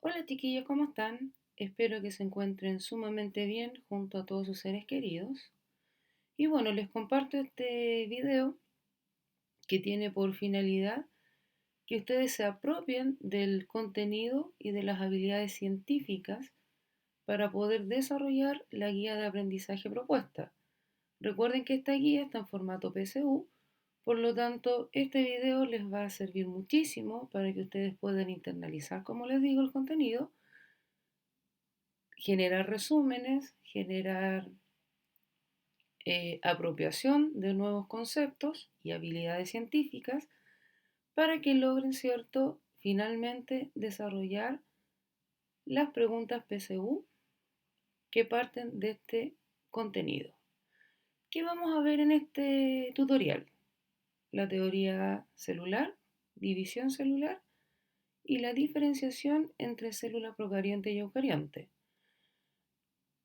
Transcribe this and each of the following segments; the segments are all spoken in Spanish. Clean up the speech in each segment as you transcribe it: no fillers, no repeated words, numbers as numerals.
Hola chiquillos, ¿cómo están? Espero que se encuentren sumamente bien junto a todos sus seres queridos. Y bueno, les comparto este video que tiene por finalidad que ustedes se apropien del contenido y de las habilidades científicas para poder desarrollar la guía de aprendizaje propuesta. Recuerden que esta guía está en formato PSU, por lo tanto este video les va a servir muchísimo para que ustedes puedan internalizar, como les digo, el contenido, generar resúmenes, generar apropiación de nuevos conceptos y habilidades científicas para que logren, ¿cierto?, finalmente desarrollar las preguntas PSU que parten de este contenido. ¿Qué vamos a ver en este tutorial? La teoría celular, división celular y la diferenciación entre célula procarionte y eucarionte.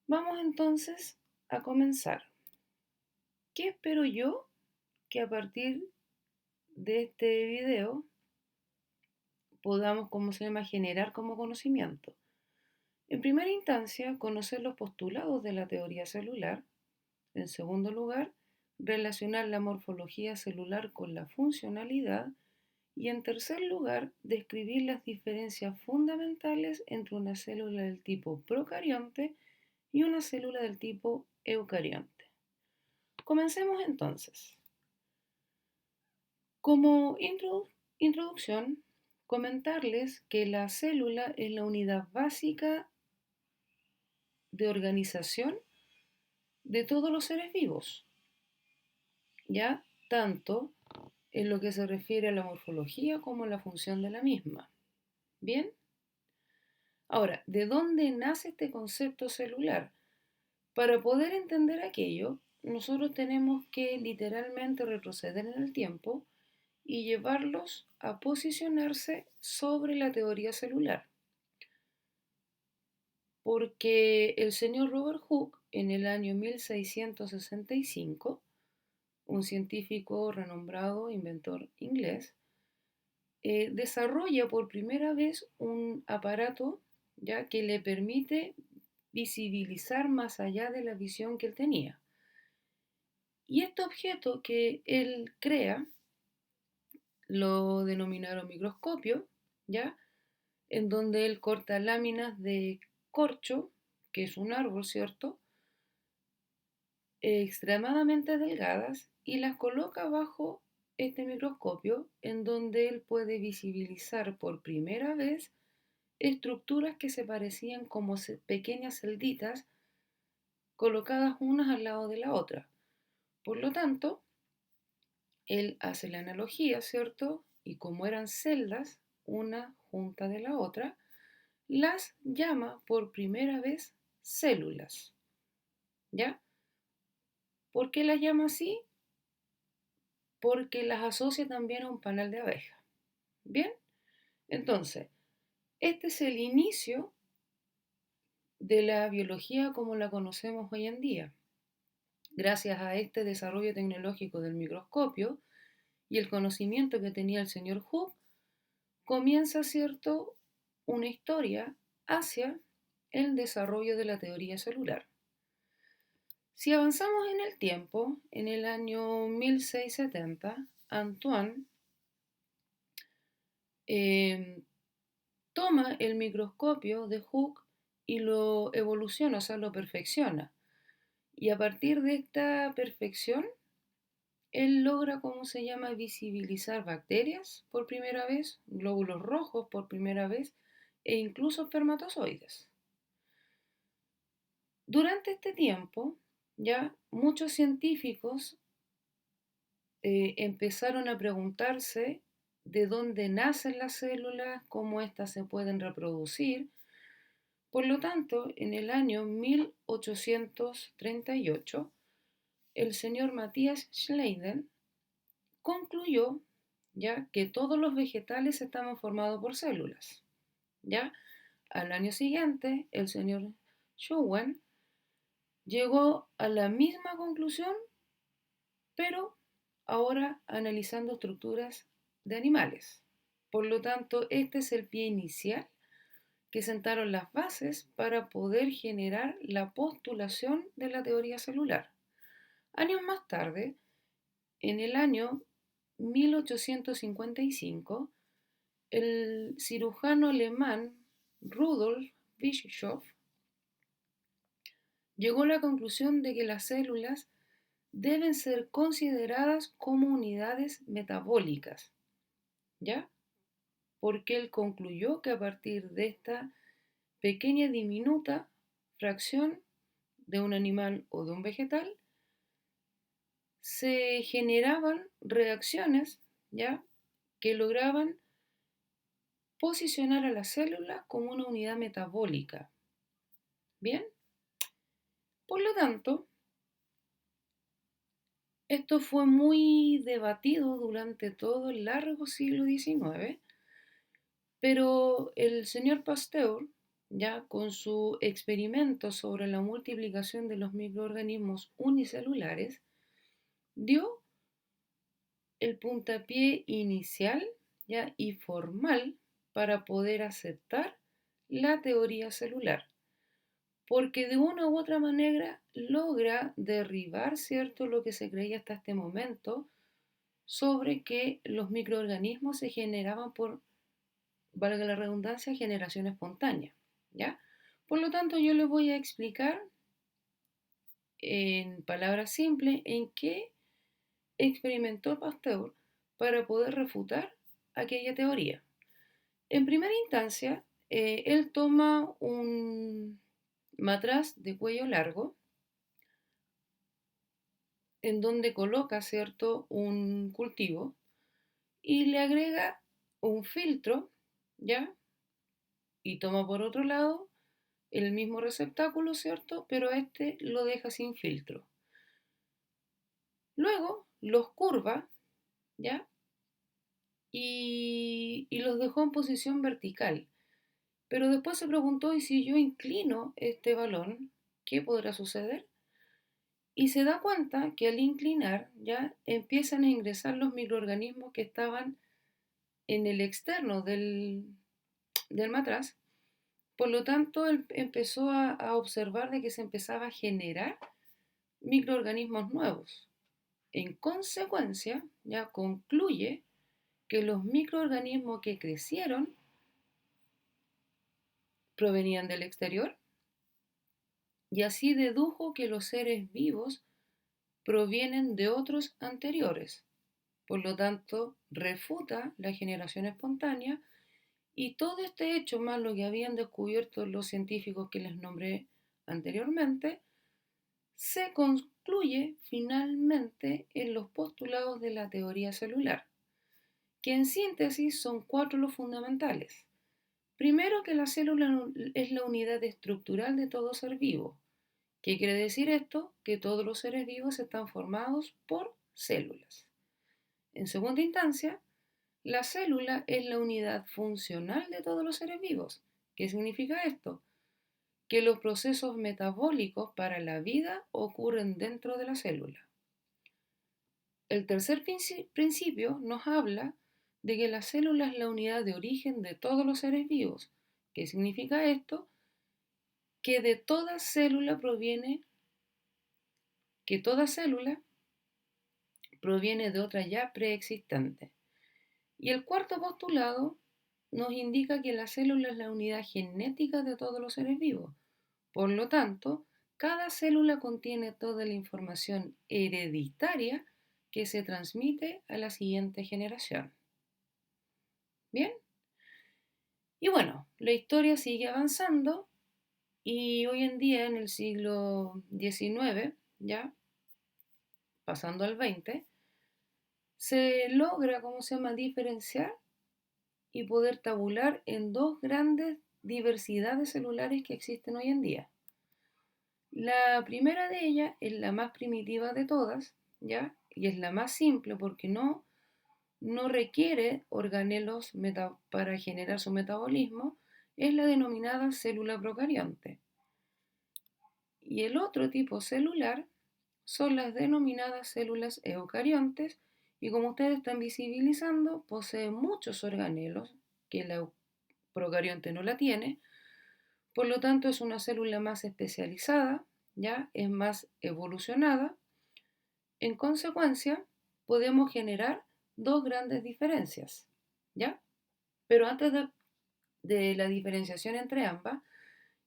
Vamos entonces a comenzar. ¿Qué espero yo que a partir de este video podamos, generar como conocimiento? En primera instancia, conocer los postulados de la teoría celular. En segundo lugar, relacionar la morfología celular con la funcionalidad. Y en tercer lugar, describir las diferencias fundamentales entre una célula del tipo procarionte y una célula del tipo eucarionte. Comencemos entonces. Como introducción, comentarles que la célula es la unidad básica de organización de todos los seres vivos, ya tanto en lo que se refiere a la morfología como a la función de la misma. Bien, ahora, ¿de dónde nace este concepto celular? Para poder entender aquello, nosotros tenemos que literalmente retroceder en el tiempo y llevarlos a posicionarse sobre la teoría celular. Porque el señor Robert Hooke, en el año 1665, un científico renombrado, inventor inglés, desarrolla por primera vez un aparato ya que le permite visibilizar más allá de la visión que él tenía. Y este objeto que él crea lo denominaron microscopio, ¿ya? En donde él corta láminas de corcho, que es un árbol, ¿cierto?, extremadamente delgadas y las coloca bajo este microscopio en donde él puede visibilizar por primera vez estructuras que se parecían como pequeñas celditas colocadas unas al lado de la otra. Por lo tanto, él hace la analogía, ¿cierto? Y como eran celdas, una junta de la otra, las llama por primera vez células. ¿Ya? ¿Por qué las llama así? Porque las asocia también a un panal de abeja. ¿Bien? Entonces, este es el inicio de la biología como la conocemos hoy en día. Gracias a este desarrollo tecnológico del microscopio y el conocimiento que tenía el señor Hooke, comienza, ¿cierto?, una historia hacia el desarrollo de la teoría celular. Si avanzamos en el tiempo, en el año 1670, Antoine toma el microscopio de Hooke y lo evoluciona, o sea, lo perfecciona. Y a partir de esta perfección, él logra, ¿cómo se llama?, visibilizar bacterias por primera vez, glóbulos rojos por primera vez, e incluso espermatozoides. Durante este tiempo, ya muchos científicos empezaron a preguntarse de dónde nacen las células, cómo éstas se pueden reproducir. Por lo tanto, en el año 1838, el señor Matthias Schleiden concluyó ya que todos los vegetales estaban formados por células. ¿Ya? Al año siguiente, el señor Schwann llegó a la misma conclusión, pero ahora analizando estructuras de animales. Por lo tanto, este es el pie inicial que sentaron las bases para poder generar la postulación de la teoría celular. Años más tarde, en el año 1855, el cirujano alemán Rudolf Virchow llegó a la conclusión de que las células deben ser consideradas como unidades metabólicas, ¿ya? Porque él concluyó que a partir de esta pequeña diminuta fracción de un animal o de un vegetal se generaban reacciones, ¿ya? Que lograban posicionar a la célula como una unidad metabólica. Bien, por lo tanto, esto fue muy debatido durante todo el largo siglo XIX, pero el señor Pasteur, ya con su experimento sobre la multiplicación de los microorganismos unicelulares, dio el puntapié inicial, ya, y formal para poder aceptar la teoría celular, porque de una u otra manera logra derribar, ¿cierto?, lo que se creía hasta este momento sobre que los microorganismos se generaban por, valga la redundancia, generación espontánea, ¿ya? Por lo tanto, yo les voy a explicar en palabras simples en qué experimentó Pasteur para poder refutar aquella teoría. En primera instancia, él toma un matraz de cuello largo en donde coloca, ¿cierto?, un cultivo y le agrega un filtro, ¿ya? Y toma por otro lado el mismo receptáculo, ¿cierto? Pero este lo deja sin filtro. Luego los curva, ¿ya? Y los dejó en posición vertical. Pero después se preguntó, ¿y si yo inclino este balón, qué podrá suceder? Y se da cuenta que al inclinar ya empiezan a ingresar los microorganismos que estaban en el externo del matraz. Por lo tanto, él empezó a observar de que se empezaba a generar microorganismos nuevos. En consecuencia, ya concluye que los microorganismos que crecieron provenían del exterior y así dedujo que los seres vivos provienen de otros anteriores. Por lo tanto, refuta la generación espontánea y todo este hecho, más lo que habían descubierto los científicos que les nombré anteriormente, se concluye finalmente en los postulados de la teoría celular, que en síntesis son cuatro los fundamentales. Primero, que la célula es la unidad estructural de todo ser vivo. ¿Qué quiere decir esto? Que todos los seres vivos están formados por células. En segunda instancia, la célula es la unidad funcional de todos los seres vivos. ¿Qué significa esto? Que los procesos metabólicos para la vida ocurren dentro de la célula. El tercer principio nos habla de que la célula es la unidad de origen de todos los seres vivos. ¿Qué significa esto? Que de toda célula proviene, que toda célula proviene de otra ya preexistente. Y el cuarto postulado nos indica que la célula es la unidad genética de todos los seres vivos. Por lo tanto, cada célula contiene toda la información hereditaria que se transmite a la siguiente generación. ¿Bien? Y bueno, la historia sigue avanzando y hoy en día, en el siglo XIX, ya pasando al XX, se logra, ¿cómo se llama?, diferenciar y poder tabular en dos grandes diversidades celulares que existen hoy en día. La primera de ellas es la más primitiva de todas, ¿ya? Y es la más simple porque no requiere organelos para generar su metabolismo, es la denominada célula procarionte. Y el otro tipo celular son las denominadas células eucariontes y como ustedes están visibilizando, poseen muchos organelos que la procarionte no la tiene, Por lo tanto, es una célula más especializada, ya es más evolucionada. En consecuencia, podemos generar dos grandes diferencias, ¿ya? Pero antes de la diferenciación entre ambas,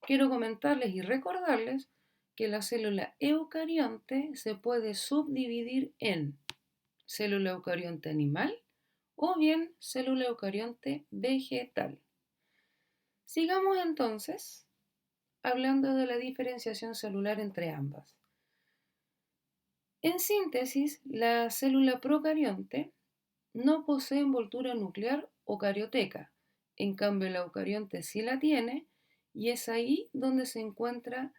quiero comentarles y recordarles que la célula eucarionte se puede subdividir en célula eucarionte animal o bien célula eucarionte vegetal. Sigamos entonces hablando de la diferenciación celular entre ambas. En síntesis, la célula procarionte no posee envoltura nuclear o carioteca, en cambio la eucarionte sí la tiene y es ahí donde se encuentra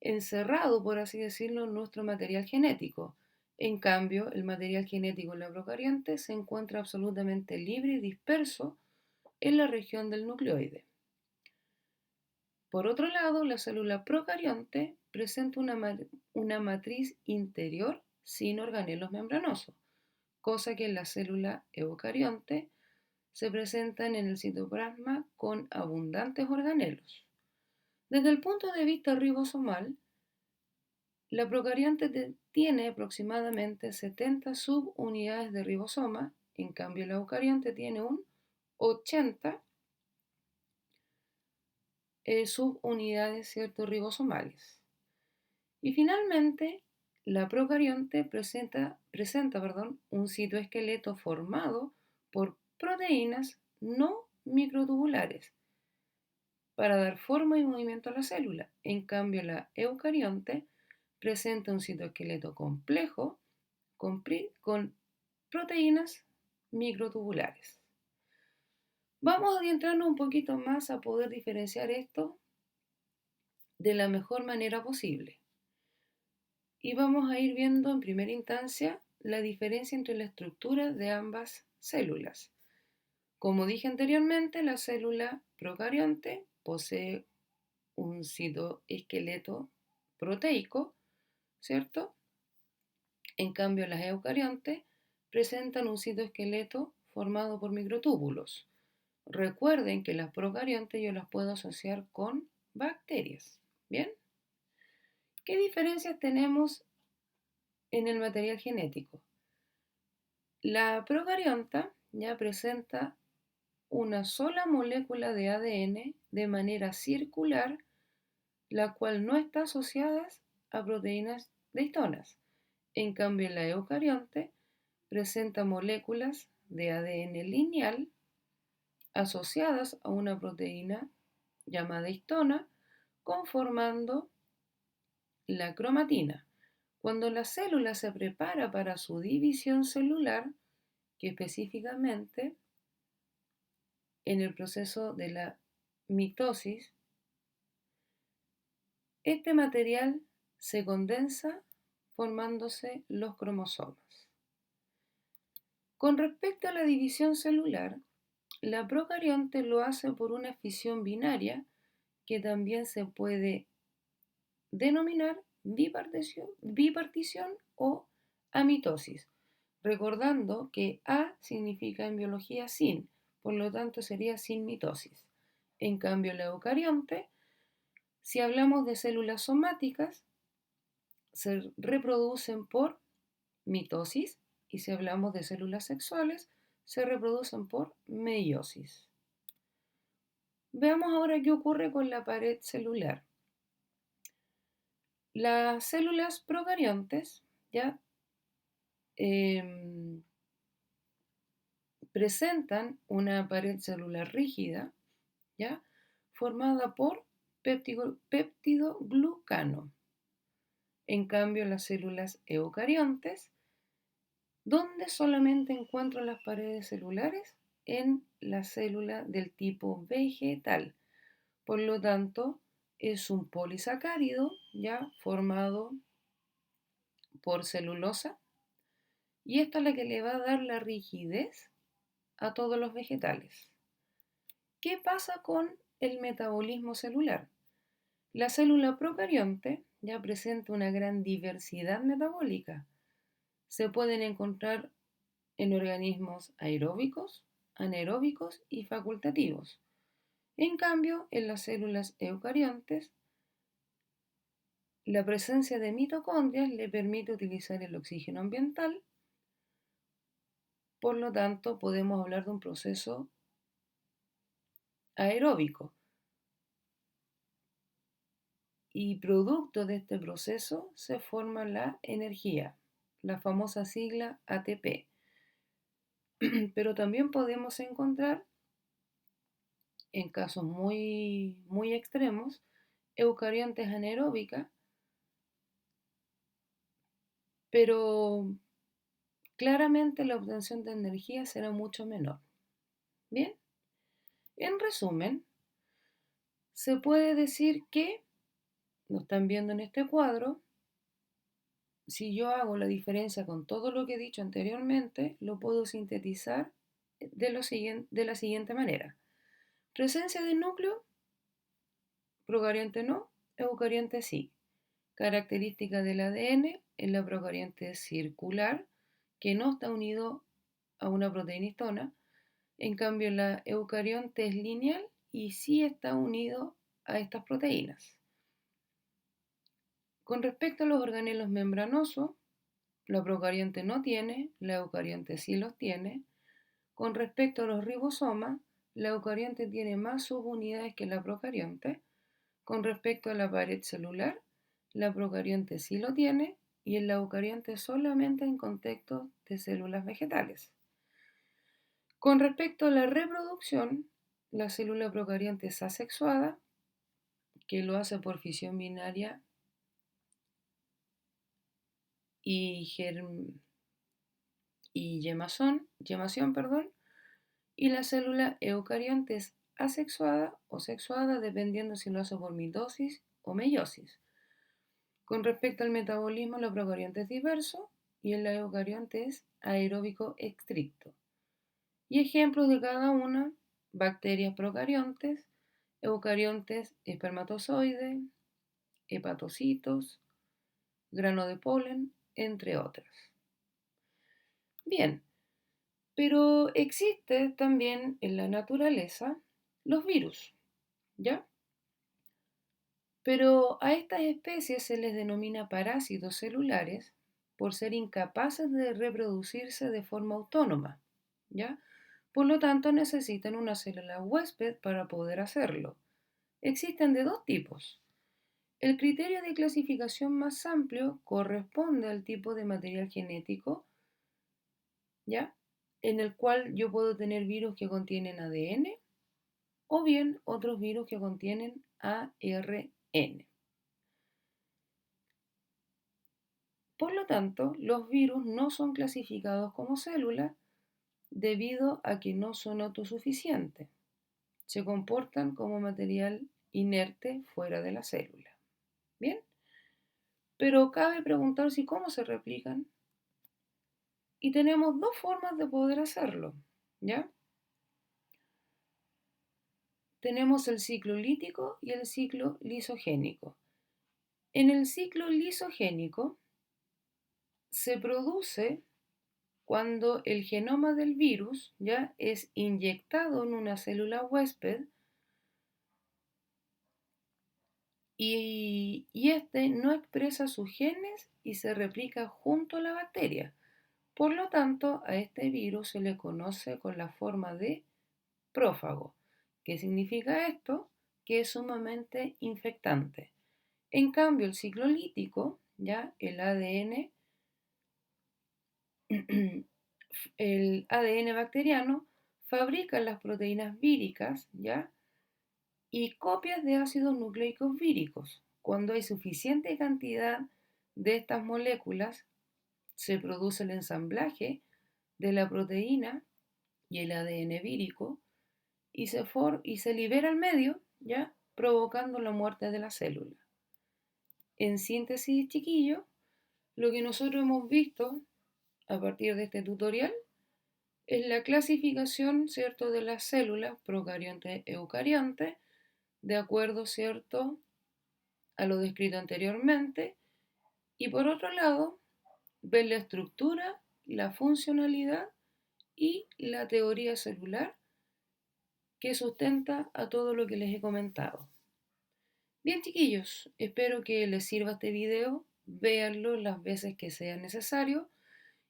encerrado, por así decirlo, nuestro material genético. En cambio, el material genético en la procarionte se encuentra absolutamente libre y disperso en la región del nucleoide. Por otro lado, la célula procarionte presenta una matriz interior sin organelos membranosos, cosa que en la célula eucarionte se presentan en el citoplasma con abundantes organelos. Desde el punto de vista ribosomal, la procarionte tiene aproximadamente 70 subunidades de ribosoma, en cambio la eucarionte tiene un 80 subunidades ribosomales. Y finalmente, la procarionte presenta un citoesqueleto formado por proteínas no microtubulares para dar forma y movimiento a la célula. En cambio, la eucarionte presenta un citoesqueleto complejo con proteínas microtubulares. Vamos a adentrarnos un poquito más a poder diferenciar esto de la mejor manera posible. Y vamos a ir viendo en primera instancia la diferencia entre la estructura de ambas células. Como dije anteriormente, la célula procarionte posee un citoesqueleto proteico, ¿cierto? En cambio, las eucariontes presentan un citoesqueleto formado por microtúbulos. Recuerden que las procariontes yo las puedo asociar con bacterias. ¿Bien? ¿Qué diferencias tenemos en el material genético? La procarionta ya presenta una sola molécula de ADN de manera circular, la cual no está asociada a proteínas de histonas. En cambio, la eucarionte presenta moléculas de ADN lineal asociadas a una proteína llamada histona, conformando la cromatina. Cuando la célula se prepara para su división celular, que específicamente en el proceso de la mitosis, este material se condensa formándose los cromosomas. Con respecto a la división celular, la procarionte lo hace por una fisión binaria que también se puede denominar bipartición o amitosis, recordando que A significa en biología sin, por lo tanto sería sin mitosis. En cambio, la eucarionte, si hablamos de células somáticas, se reproducen por mitosis y si hablamos de células sexuales, se reproducen por meiosis. Veamos ahora qué ocurre con la pared celular. Las células procariontes ya presentan una pared celular rígida, ya formada por péptidoglucano. En cambio, las células eucariontes, ¿dónde solamente encuentro las paredes celulares? En la célula del tipo vegetal. Por lo tanto, es un polisacárido ya formado por celulosa y esta es la que le va a dar la rigidez a todos los vegetales. ¿Qué pasa con el metabolismo celular? La célula procarionte ya presenta una gran diversidad metabólica. Se pueden encontrar en organismos aeróbicos, anaeróbicos y facultativos. En cambio, en las células eucariontes, la presencia de mitocondrias le permite utilizar el oxígeno ambiental, por lo tanto podemos hablar de un proceso aeróbico. Y producto de este proceso se forma la energía, la famosa sigla ATP. Pero también podemos encontrar, en casos muy extremos, eucariontes anaeróbicas, pero claramente la obtención de energía será mucho menor. Bien, en resumen, se puede decir que, lo están viendo en este cuadro, si yo hago la diferencia con todo lo que he dicho anteriormente, lo puedo sintetizar de la siguiente manera. Presencia de núcleo, procarionte no, eucarionte sí. Característica del ADN, en la procarionte es circular, que no está unido a una proteína histona. En cambio, la eucarionte es lineal y sí está unido a estas proteínas. Con respecto a los organelos membranosos, la procarionte no tiene, la eucarionte sí los tiene. Con respecto a los ribosomas, la eucarionte tiene más subunidades que la procarionte. Con respecto a la pared celular, la procarionte sí lo tiene y en la eucarionte solamente en contextos de células vegetales. Con respecto a la reproducción, la célula procarionte es asexuada, que lo hace por fisión binaria y gemación, y la célula eucarionte es asexuada o sexuada dependiendo si lo hace por mitosis o meiosis. Con respecto al metabolismo, la procarionte es diverso y en la eucarionte es aeróbico estricto. Y ejemplos de cada una: bacterias procariontes, eucariontes espermatozoides, hepatocitos, grano de polen, entre otras. Bien, pero existe también en la naturaleza los virus, ¿ya? Pero a estas especies se les denomina parásitos celulares por ser incapaces de reproducirse de forma autónoma, ¿ya? Por lo tanto, necesitan una célula huésped para poder hacerlo. Existen de dos tipos. El criterio de clasificación más amplio corresponde al tipo de material genético, ¿ya? En el cual yo puedo tener virus que contienen ADN o bien otros virus que contienen ARN. Por lo tanto, los virus no son clasificados como células debido a que no son autosuficientes. Se comportan como material inerte fuera de la célula. ¿Bien? Pero cabe preguntarse cómo se replican. Y tenemos dos formas de poder hacerlo, ¿ya? Tenemos el ciclo lítico y el ciclo lisogénico. En el ciclo lisogénico se produce cuando el genoma del virus ya es inyectado en una célula huésped y este no expresa sus genes y se replica junto a la bacteria. Por lo tanto, a este virus se le conoce con la forma de prófago. ¿Qué significa esto? Que es sumamente infectante. En cambio, el ciclo lítico, ya el ADN bacteriano fabrica las proteínas víricas, ¿ya? Y copias de ácidos nucleicos víricos. Cuando hay suficiente cantidad de estas moléculas, se produce el ensamblaje de la proteína y el ADN vírico y se libera al medio, ¿ya? Provocando la muerte de la célula. En síntesis, chiquillo, lo que nosotros hemos visto a partir de este tutorial es la clasificación, ¿cierto?, de las células procarionte eucarionte, de acuerdo, ¿cierto?, a lo descrito anteriormente, y por otro lado, ver la estructura, la funcionalidad y la teoría celular que sustenta a todo lo que les he comentado. Bien, chiquillos, espero que les sirva este video, véanlo las veces que sea necesario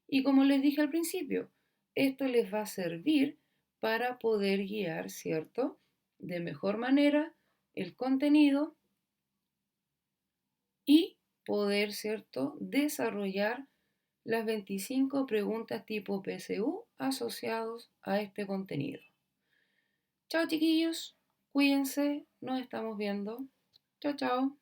y como les dije al principio, esto les va a servir para poder guiar, ¿cierto?, de mejor manera el contenido y poder, ¿cierto?, desarrollar las 25 preguntas tipo PSU asociados a este contenido. Chao chiquillos, cuídense, nos estamos viendo. Chao, chao.